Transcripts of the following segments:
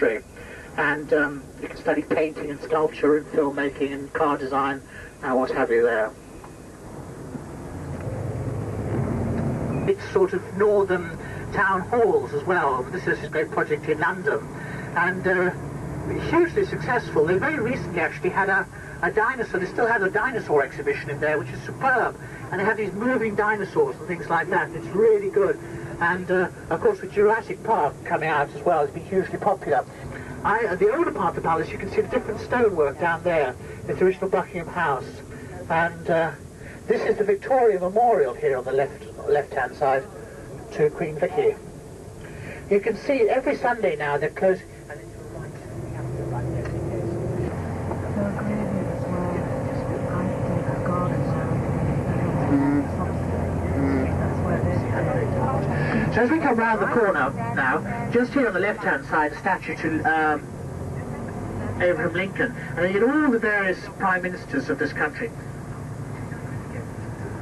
history. And you can study painting and sculpture and filmmaking and car design and what have you there. It's sort of northern town halls as well. This is a great project in London, and hugely successful. They very recently actually had a dinosaur. They still have a dinosaur exhibition in there, which is superb, and they have these moving dinosaurs and things like that. It's really good. And of course with Jurassic Park coming out as well, it's been hugely popular. The older part of the palace, you can see the different stonework down there. It's the original Buckingham House, and this is the Victoria Memorial here on the left-hand side to Queen Vicky. You can see every Sunday now they're closing. So as we come round the corner now, just here on the left-hand side, a statue to Abraham Lincoln, and then you get all the various prime ministers of this country.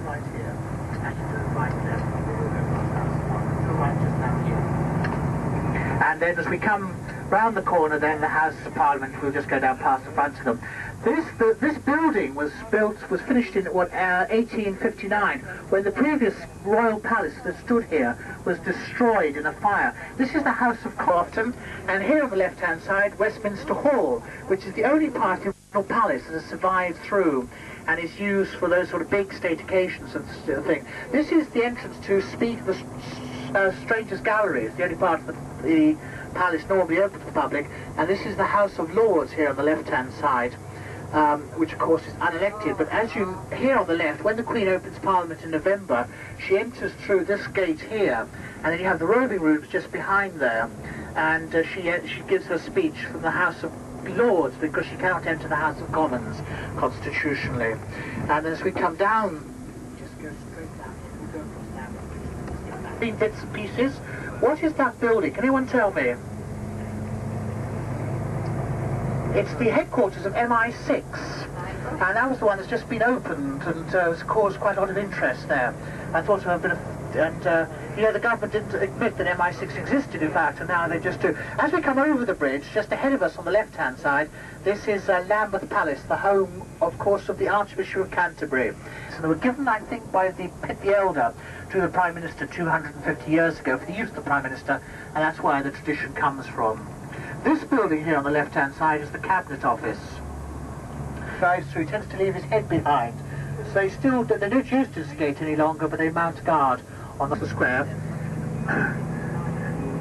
Right here, and right there, right just down here. And then as we come round the corner, then the House of Parliament, we'll just go down past the front of them. This building was finished in 1859, when the previous royal palace that stood here was destroyed in a fire. This is the House of Crofton, and here on the left-hand side, Westminster Hall, which is the only part of the royal palace that has survived through and is used for those sort of big state occasions and thing. This is the entrance to the Strangers' Gallery. It's the only part of the palace normally open to the public, and this is the House of Lords here on the left-hand side. Which of course is unelected, but as you here on the left, when the Queen opens Parliament in November, she enters through this gate here, and then you have the robing rooms just behind there, and she gives her speech from the House of Lords because she cannot enter the House of Commons constitutionally. And as we come down, just go straight down, we'll go across that. Bits and pieces. What is that building? Can anyone tell me? It's the headquarters of MI6, and that was the one that's just been opened and has caused quite a lot of interest there. I thought it would have been you know, the government didn't admit that MI6 existed, in fact, and now they just do. As we come over the bridge, just ahead of us on the left-hand side, this is Lambeth Palace, the home, of course, of the Archbishop of Canterbury. So they were given, I think, by Pitt the Elder to the Prime Minister 250 years ago for the use of the Prime Minister, and that's where the tradition comes from. This building here on the left-hand side is the Cabinet Office. Drives through, tends to leave his head behind. So they don't use this gate any longer, but they mount guard on the square.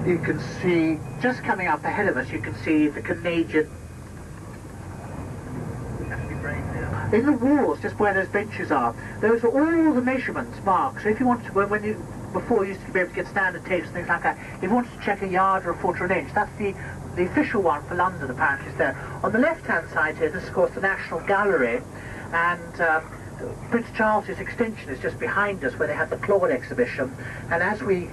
You can see, just coming up ahead of us, you can see the Canadian... In the walls, just where those benches are, those are all the measurements marked. So if you want to, before you used to be able to get standard tapes and things like that, if you wanted to check a yard or a foot or an inch, that's the official one for London, apparently, is there. On the left-hand side here, this is, of course, the National Gallery, and Prince Charles's extension is just behind us, where they had the Claude exhibition. And as we,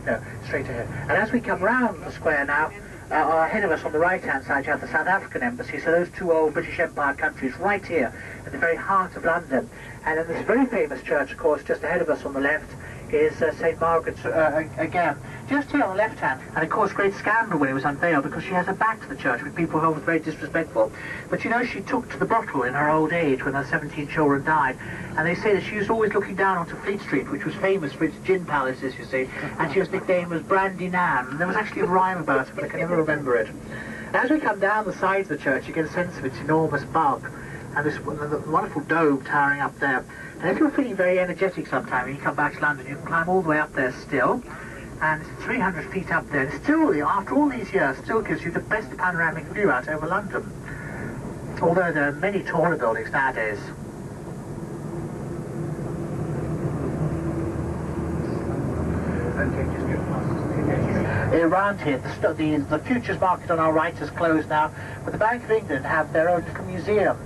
straight ahead, and as we come round the square now, ahead of us on the right-hand side, you have the South African Embassy, so those two old British Empire countries right here, at the very heart of London. And then this very famous church, of course, just ahead of us on the left, is St. Margaret's again, just here on the left hand. And of course, great scandal when it was unveiled, because she has her back to the church, which people thought was very disrespectful. But you know, she took to the bottle in her old age when her 17 children died, and they say that she was always looking down onto Fleet Street, which was famous for its gin palaces, you see, and she was nicknamed as Brandy Nan. And there was actually a rhyme about it, but I can never remember it. As we come down the sides of the church, you get a sense of its enormous bulk, and this wonderful dome towering up there. And if you're feeling very energetic sometime and you come back to London, you can climb all the way up there still, and it's 300 feet up there. And still, after all these years, still gives you the best panoramic view out over London, although there are many taller buildings nowadays. Around here, the futures market on our right is closed now, but the Bank of England have their own little museum,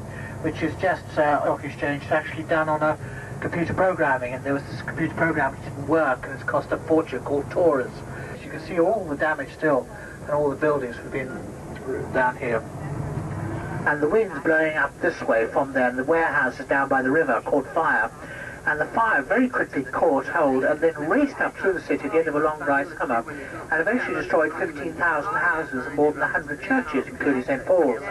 which is just stock exchange. It's actually done on a computer programming, and there was this computer program which didn't work, and it's cost a fortune, called Taurus. As you can see, all the damage still, and all the buildings have been down here. And the wind's blowing up this way from there, and the warehouse is down by the river, caught fire. and the fire very quickly caught hold and then raced up through the city at the end of a long dry summer and eventually destroyed 15,000 houses and more than 100 churches, including St. Paul's.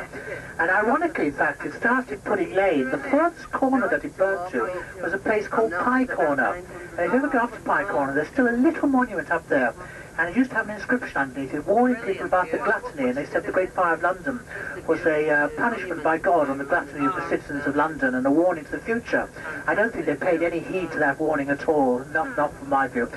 And ironically, in fact, it started in Pudding Lane. The furthest corner that it burnt to was a place called Pie Corner. And if you ever go up to Pie Corner, there's still a little monument up there. And it used to have an inscription underneath it warning people about the gluttony, and they said the Great Fire of London was a punishment by God on the gluttony of the citizens of London and a warning to the future. I don't think they paid any heed to that warning at all, not from my view.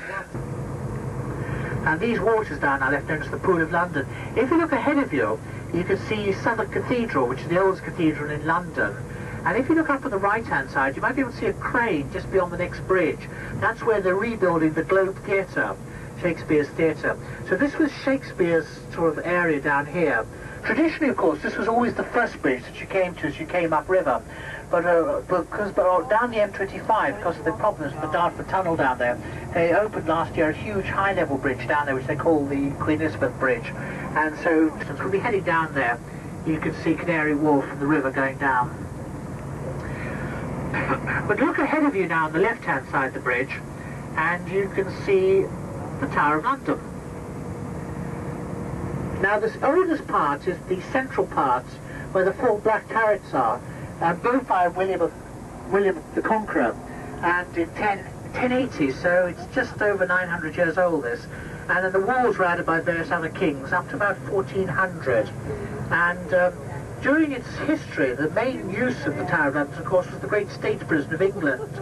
And these waters down are left known as the Pool of London. If you look ahead of you, you can see Southwark Cathedral, which is the oldest cathedral in London. And if you look up on the right-hand side, you might be able to see a crane just beyond the next bridge. That's where they're rebuilding the Globe Theatre, Shakespeare's theatre. So this was Shakespeare's sort of area down here. Traditionally, of course, this was always the first bridge that you came to as you came upriver. But down the M25, because of the problems with the Dartford Tunnel down there, they opened last year a huge high-level bridge down there, which they call the Queen Elizabeth Bridge. And so, since we'll be heading down there, you can see Canary Wharf from the river going down. But look ahead of you now on the left-hand side of the bridge, and you can see the Tower of London. Now, the oldest part is the central part, where the 4 black turrets are, built by William the Conqueror, and in 1080, so it's just over 900 years old, this. And then the walls were added by various other kings up to about 1400. And during its history, the main use of the Tower of London, of course, was the great state prison of England.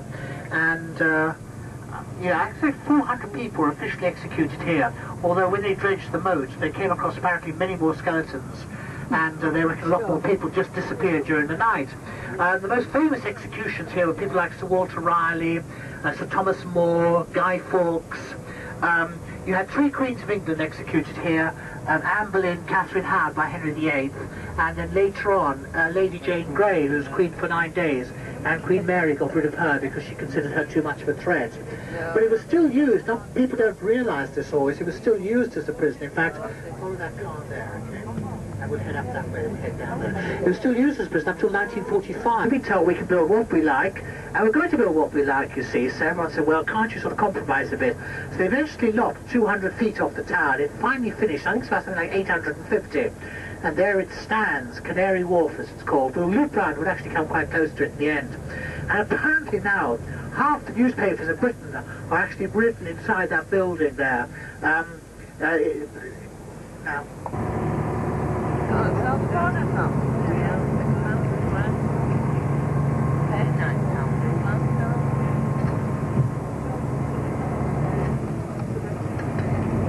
And actually 400 people were officially executed here, although when they dredged the moat, they came across apparently many more skeletons, and there were a lot more people just disappeared during the night. The most famous executions here were people like Sir Walter Raleigh, Sir Thomas More, Guy Fawkes. You had 3 Queens of England executed here, Anne Boleyn, Catherine Howard by Henry VIII, and then later on Lady Jane Grey, who was Queen for 9 days, and Queen Mary got rid of her because she considered her too much of a threat. But it was still used, people don't realise this always, it was still used as a prison. In fact, follow that car there, okay? And we'll head up that way, we'll head down there. It was still used as a prison up till 1945. We've been told we can build what we like, and we're going to build what we like, you see, so everyone said, well, can't you sort of compromise a bit? So they eventually lopped 200 feet off the tower, and it finally finished, I think it's about something like 850. And there it stands, Canary Wharf as it's called. The loop round would actually come quite close to it in the end. And apparently now, half the newspapers of Britain are actually written inside that building there.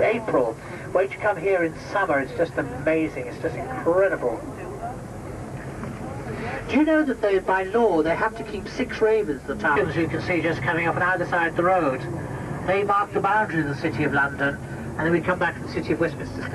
April. Wait to come here in summer, it's just amazing, it's just incredible. Do you know that by law they have to keep 6 ravens at the tower? As you can see just coming up on either side of the road. They mark the boundary of the City of London, and then we come back to the City of Westminster.